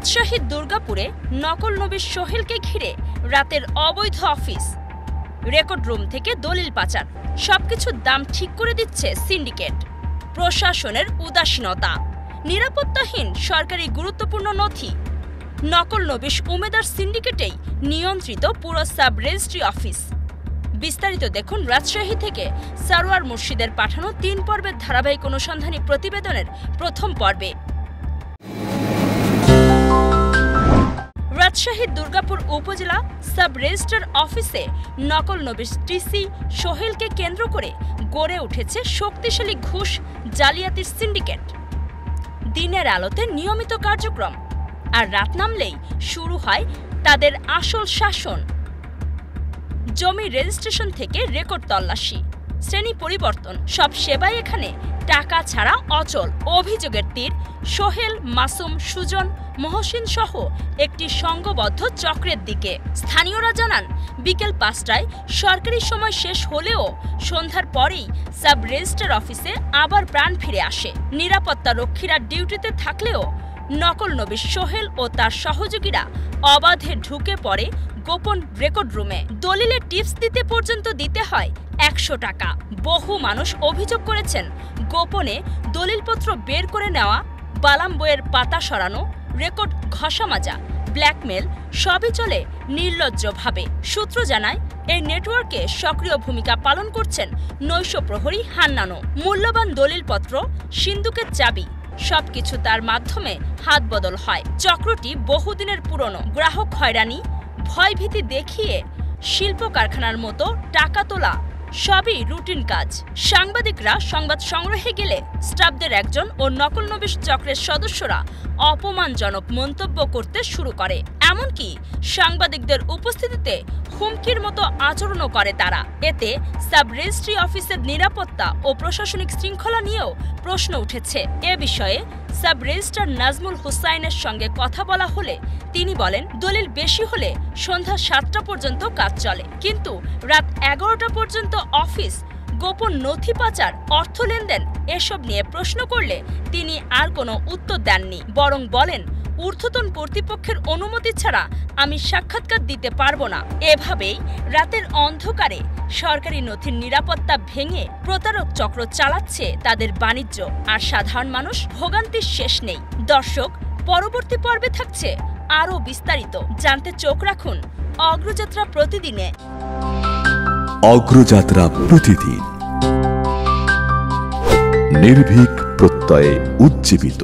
রাজশাহীর দুর্গাপুরে নকল নবী সোহেলকে ঘিরে রাতের অবৈধ অফিস, রেকর্ড রুম থেকে দলিল পাচার, সবকিছুর দাম ঠিক করে দিচ্ছে সিন্ডিকেট। প্রশাসনের উদাসীনতা, নিরাপত্তাহীন সরকারি গুরুত্বপূর্ণ নথি, নকল নবী উমেদার সিন্ডিকেটেই নিয়ন্ত্রিত পুরো সাব রেজিস্ট্রি অফিস। বিস্তারিত দেখুন রাজশাহী থেকে সারোয়ার মুর্শিদের পাঠানো ৩ পর্বের ধারাবাহিক অনুসন্ধানী প্রতিবেদনের প্রথম পর্বে। রাজশাহীর দুর্গাপুর উপজেলা সাব রেজিস্ট্রার অফিসে নকল নবী টিসি সোহেলকে কেন্দ্র করে গড়ে উঠেছে শক্তিশালী ঘুষ জালিয়াতির সিন্ডিকেট। দিনের আলোতে নিয়মিত কার্যক্রম, আর রাত নামলেই শুরু হয় তাদের আসল শাসন। জমি রেজিস্ট্রেশন থেকে রেকর্ড তল্লাশি, শ্রেণী পরিবর্তন, সব সেবাই এখানে টাকা ছাড়া অচল। অভিযোগের তীর সোহেল, মাসুম, সুজন, মহসিন সহ একটি সংঘবদ্ধ চক্রের দিকে। স্থানীয়রা জানান, বিকেল ৫টায় সরকারি সময় শেষ হলেও সন্ধ্যার পরেই সাব রেজিস্ট্রার অফিসে আবার প্রাণ ফিরে আসে। নিরাপত্তা রক্ষীরা ডিউটিতে থাকলেও নকল নবী সোহেল ও তার সহযোগীরা অবাধে ঢুকে পড়ে গোপন রেকর্ড রুমে। দলিলের টিপস দিতে পর্যন্ত দিতে হয় ১০০ টাকা। বহু মানুষ অভিযোগ করেছেন, গোপনে দলিলপত্র বের করে নেওয়া, বালাম বইয়ের পাতা সরানো, রেকর্ড ঘষা মাজা, ব্ল্যাকমেল সবই চলে নির্লজ্জভাবে। সূত্র জানায়, এই নেটওয়ার্কে সক্রিয় ভূমিকা পালন করছেন নৈশ প্রহরী হান্নানো। মূল্যবান দলিলপত্র, সিন্দুকের চাবি, সবকিছু তার মাধ্যমে হাত বদল হয়। চক্রটি বহুদিনের পুরনো। গ্রাহক হয়রানি, ভয়ভীতি দেখিয়ে শিল্প কারখানার মতো টাকা তোলা সবই রুটিন কাজ। সাংবাদিকরা সংবাদ সংগ্রহে গেলে স্টাফদের একজন ও নকল নবী চক্রের সদস্যরা অপমানজনক মন্তব্য করতে শুরু করে। এমনকি সাংবাদিকদের উপস্থিতিতে হুমকির মতো আচরণও করে তারা। এতে সাব রেজিস্ট্রি অফিসের নিরাপত্তা ও প্রশাসনিক শৃঙ্খলা নিয়েও প্রশ্ন উঠেছে। এ বিষয়ে সাব রেজিস্ট্রার নাজমুল হুসাইনের সঙ্গে কথা বলা হলে তিনি বলেন, দলিল বেশি হলে সন্ধ্যা ৭টা পর্যন্ত কাজ চলে, কিন্তু রাত ১১টা পর্যন্ত অফিস। গোপন নথি পাচার, অর্থ লেনদেন এসব নিয়ে প্রশ্ন করলে তিনি আর কোনো উত্তর দেননি, বরং বলেন, ঊর্ধ্বতন কর্তৃপক্ষের অনুমতি ছাড়া আমি সাক্ষাৎকার দিতে পারবো না। এভাবেই রাতের অন্ধকারে সরকারি নথির নিরাপত্তা ভেঙে প্রতারক চক্র চালাচ্ছে তাদের বাণিজ্য, আর সাধারণ মানুষ ভোগান্তির শেষ নেই। দর্শক, পরবর্তী পর্বে থাকছে আরও বিস্তারিত। জানতে চোখ রাখুন অগ্রযাত্রা প্রতিদিনে। অগ্রযাত্রা প্রতিদিন, নির্ভীক প্রত্যয়ে উজ্জীবিত।